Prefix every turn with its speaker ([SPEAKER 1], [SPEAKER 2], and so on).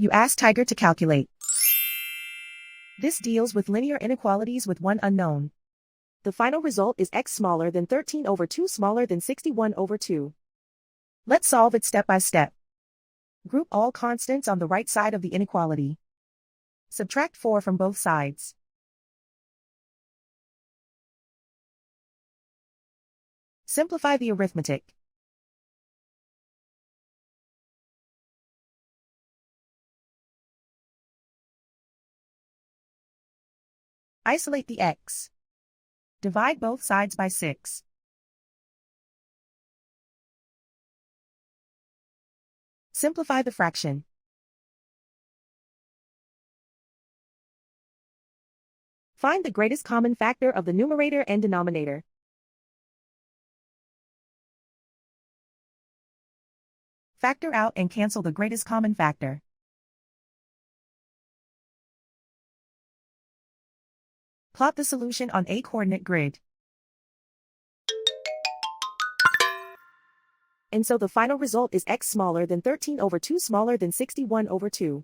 [SPEAKER 1] You ask Tiger to calculate. This deals with linear inequalities with one unknown. The final result is x smaller than 13 over 2 smaller than 61 over 2. Let's solve it step by step. Group all constants on the right side of the inequality. Subtract 4 from both sides. Simplify the arithmetic. Isolate the x. Divide both sides by 6. Simplify the fraction. Find the greatest common factor of the numerator and denominator. Factor out and cancel the greatest common factor. Plot the solution on a coordinate grid. And so the final result is x smaller than 13 over 2 smaller than 61 over 2.